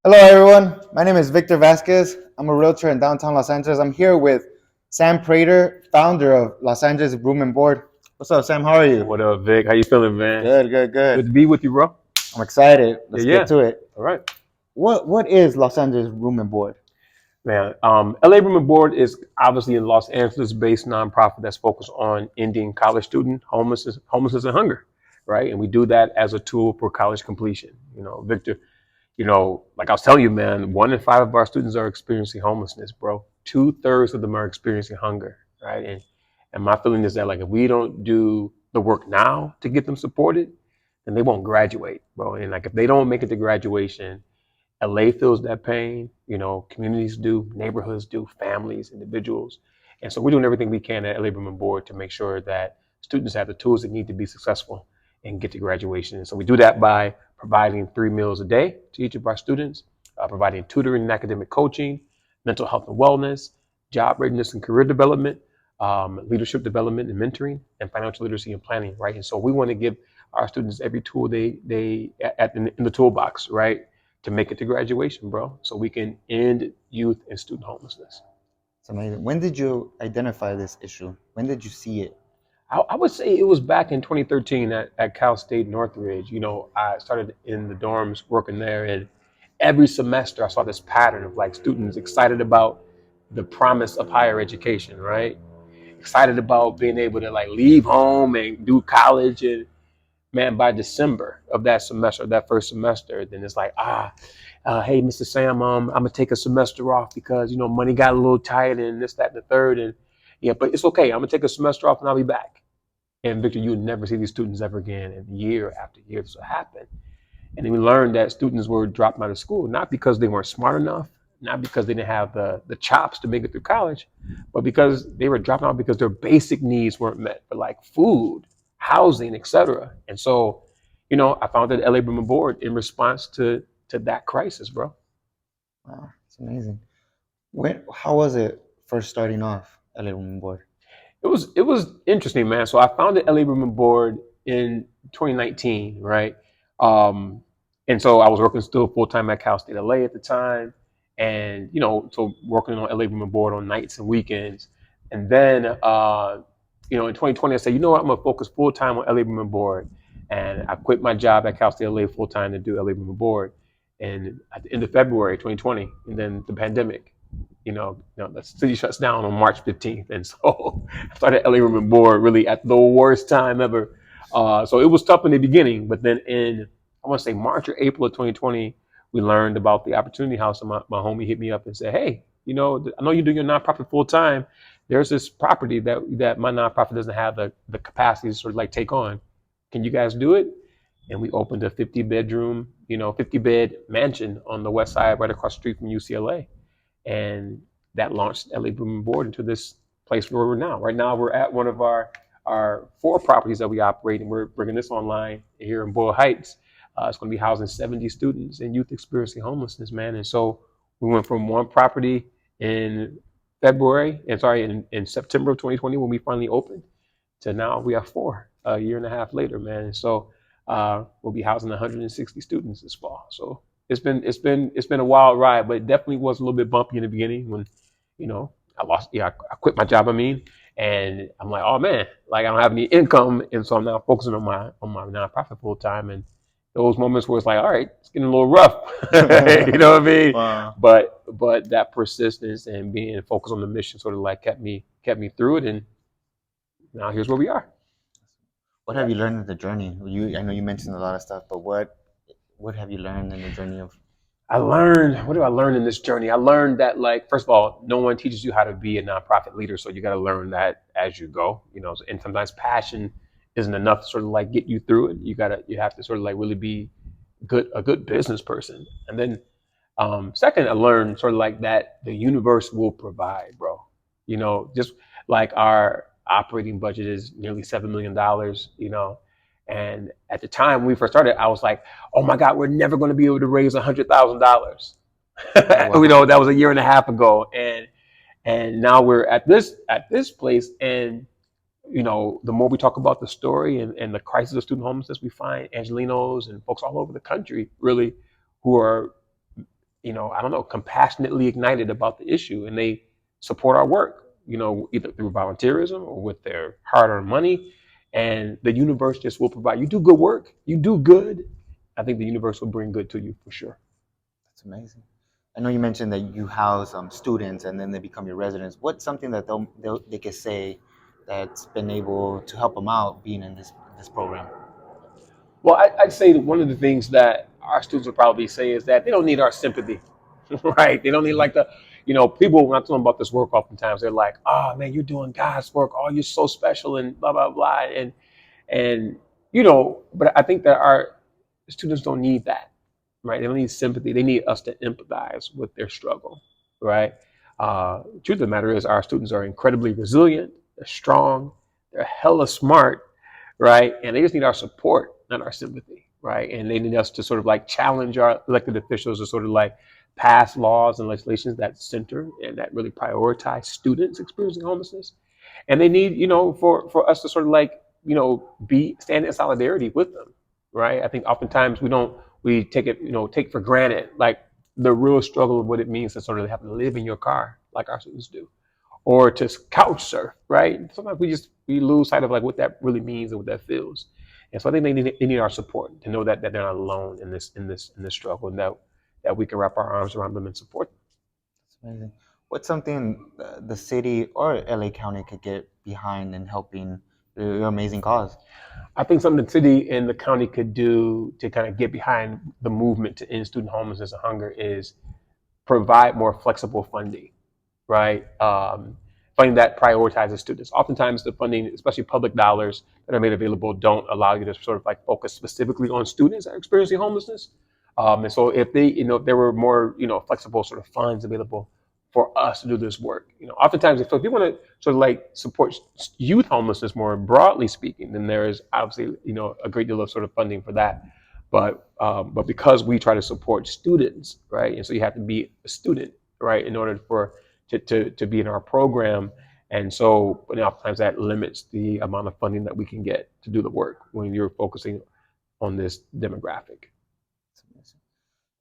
Hello, everyone. My name is Victor Vasquez. I'm a realtor in downtown Los Angeles. I'm here with Sam Prater, founder of Los Angeles Room and Board. What's up, Sam? How are you? What up, Vic? How you feeling, man? Good, good, Good good. to be with you, bro. I'm excited. Yeah, Let's get yeah. to it. All right, What is Los Angeles Room and Board? man. LA Room Board is obviously a Los Angeles-based nonprofit that's focused on ending college student homelessness and hunger, right? And we do that as a tool for college completion. Victor. Like I was telling you, man, 1 in 5 of our students are experiencing homelessness, bro. 2/3 of them are experiencing hunger, right? And my feeling is that like if we don't do the work now to get them supported, then they won't graduate, bro. And like if they don't make it to graduation, LA feels that pain, communities do, neighborhoods do, families, individuals. And so we're doing everything we can at LA Women Board to make sure that students have the tools they need to be successful and get to graduation. And so we do that by providing 3 meals a day to each of our students, providing tutoring and academic coaching, mental health and wellness, job readiness and career development, leadership development and mentoring, and financial literacy and planning, right? And so we want to give our students every tool in the toolbox, right? To make it to graduation, bro, so we can end youth and student homelessness. It's amazing. When did you identify this issue? When did you see it? I would say it was back in 2013 at Cal State Northridge. I started in the dorms working there, and every semester I saw this pattern of like students excited about the promise of higher education, right? Excited about being able to like leave home and do college, and man, by December of that semester, that first semester, then it's like, hey, Mr. Sam, I'm gonna take a semester off because money got a little tight and this, that, and the third, and yeah, but it's okay. I'm gonna take a semester off and I'll be back. And Victor, you would never see these students ever again, and year after year this would happen. And then we learned that students were dropping out of school not because they weren't smart enough, not because they didn't have the chops to make it through college, but because they were dropping out because their basic needs weren't met, for like food, housing, etc. And so, I founded LA Women Board in response to that crisis, bro. Wow, it's amazing. How was it first starting off at Room and Board? It was interesting, man. So I founded LA Women Board in 2019, right? Um, and so I was working still full time at Cal State LA at the time, and so working on LA Women Board on nights and weekends. And then in 2020, I said, you know what, I'm gonna focus full time on LA Women Board, and I quit my job at Cal State LA full time to do LA Women Board. And at the end of February 2020, and then the pandemic the city shuts down on March 15th. And so I started LA Room and Board really at the worst time ever. So it was tough in the beginning, but then I want to say March or April of 2020, we learned about the Opportunity House, and my homie hit me up and said, hey, I know you do your nonprofit full time. There's this property that my nonprofit doesn't have the capacity to sort of like take on. Can you guys do it? And we opened a 50-bed mansion on the west side, right across the street from UCLA. And that launched LA Boom Board into this place where we're now. Right now, we're at one of our 4 properties that we operate, and we're bringing this online here in Boyle Heights. It's going to be housing 70 students and youth experiencing homelessness, man. And so we went from one property in in September of 2020 when we finally opened, to now we have 4 a year and a half later, man. And so we'll be housing 160 students this fall. So it's been a wild ride, but it definitely was a little bit bumpy in the beginning when, I quit my job. And I'm like, oh man, like I don't have any income, and so I'm now focusing on my nonprofit full time. And those moments where it's like, all right, it's getting a little rough, you know what I mean? Wow. But that persistence and being focused on the mission sort of like kept me through it, and now here's where we are. What have you learned in the journey? I know you mentioned a lot of stuff, but what have you learned in the journey of? What did I learn in this journey? I learned that, like, first of all, no one teaches you how to be a nonprofit leader. So you got to learn that as you go, and sometimes passion isn't enough to sort of like get you through it. You have to sort of like really be a good business person. And then, second, I learned sort of like that the universe will provide, bro. Just like our operating budget is nearly $7 million, and at the time when we first started, I was like, oh my God, we're never going to be able to raise $100,000. Wow. That was a year and a half ago. And now we're at this place. And, the more we talk about the story and the crisis of student homelessness, we find Angelinos and folks all over the country really who are I don't know, compassionately ignited about the issue, and they support our work, either through volunteerism or with their hard-earned money. And the universe just will provide. You do good work, you do good. I think the universe will bring good to you for sure. That's amazing. I know you mentioned that you house students and then they become your residents. What's something that they can say that's been able to help them out being in this program? Well, I'd say that one of the things that our students will probably say is that they don't need our sympathy, right? They don't need like people when I tell them about this work, oftentimes they're like, "Oh man, you're doing God's work. Oh, you're so special," and blah blah blah. And but I think that our students don't need that, right? They don't need sympathy. They need us to empathize with their struggle, right? Truth of the matter is, our students are incredibly resilient. They're strong. They're hella smart, right? And they just need our support, not our sympathy, right? And they need us to sort of like challenge our elected officials to sort of like pass laws and legislations that center and that really prioritize students experiencing homelessness. And they need, for us to sort of like, be stand in solidarity with them, right? I think oftentimes we take for granted like the real struggle of what it means to sort of have to live in your car like our students do, or to couch surf, right? Sometimes we lose sight of like what that really means and what that feels. And so I think they need our support to know that they're not alone in this struggle, and that we can wrap our arms around them and support them. That's amazing. What's something the city or LA County could get behind in helping your amazing cause? I think something the city and the county could do to kind of get behind the movement to end student homelessness and hunger is provide more flexible funding, right? Funding that prioritizes students. Oftentimes, the funding, especially public dollars that are made available, don't allow you to sort of like focus specifically on students that are experiencing homelessness. And so, if there were more, flexible sort of funds available for us to do this work, oftentimes, if you want to sort of like support youth homelessness more broadly speaking, then there is obviously, a great deal of sort of funding for that. But because we try to support students, right, and so you have to be a student, right, in order to be in our program. And so, but oftentimes that limits the amount of funding that we can get to do the work when you're focusing on this demographic.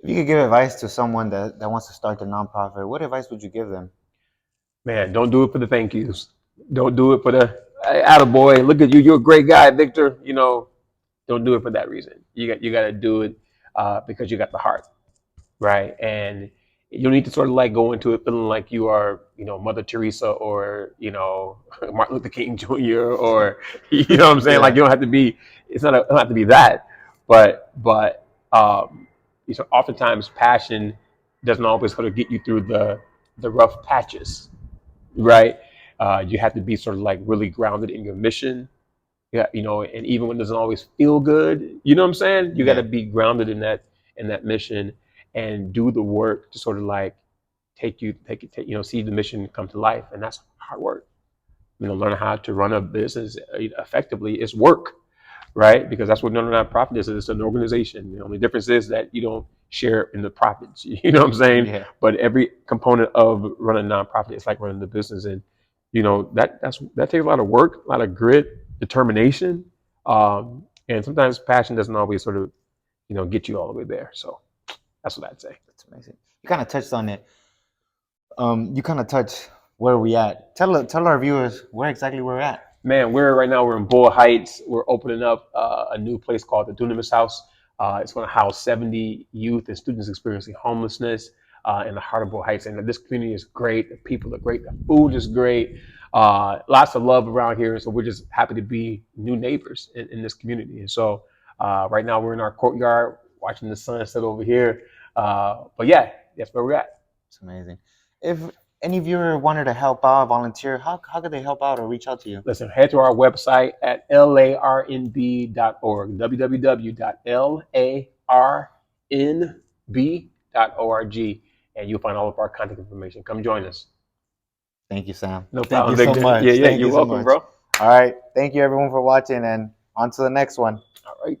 If you could give advice to someone that wants to start a nonprofit, what advice would you give them? Man, don't do it for the thank yous. Don't do it for the hey, attaboy, look at you, you're a great guy, Victor. Don't do it for that reason. You got to do it because you got the heart, right? And you don't need to sort of like go into it feeling like you are, Mother Teresa or Martin Luther King Jr. or you know what I'm saying. Yeah. Like you don't have to be. It don't have to be that. But oftentimes passion doesn't always sort of get you through the rough patches, right? You have to be sort of like really grounded in your mission. Yeah, and even when it doesn't always feel good, you know what I'm saying? You got to Yeah. be grounded in that mission and do the work to sort of like see the mission come to life, and that's hard work. Learn how to run a business effectively is work, right? Because that's what nonprofit is. It's an organization. The only difference is that you don't share in the profits. You know what I'm saying? Yeah. But every component of running a nonprofit is like running the business, and that takes a lot of work, a lot of grit, determination, and sometimes passion doesn't always sort of get you all the way there. So that's what I'd say. That's amazing. You kind of touched on it. You kind of touched where we at. Tell our viewers where exactly we're at. Man, we're in Bull Heights. We're opening up a new place called the Dunamis House. It's going to house 70 youth and students experiencing homelessness in the heart of Bull Heights. And this community is great. The people are great. The food is great. Lots of love around here. So we're just happy to be new neighbors in this community. And so right now we're in our courtyard watching the sunset over here. But yeah, that's where we're at. It's amazing. If any viewer wanted to help out, volunteer, how could they help out or reach out to you? Listen, head to our website at larnb.org, www.larnb.org, and you'll find all of our contact information. Come join us. Thank you, Sam. No Thank problem, you so Victor. much. Yeah, Thank you're you so welcome, much. bro. All right. Thank you, everyone, for watching, and on to the next one. All right.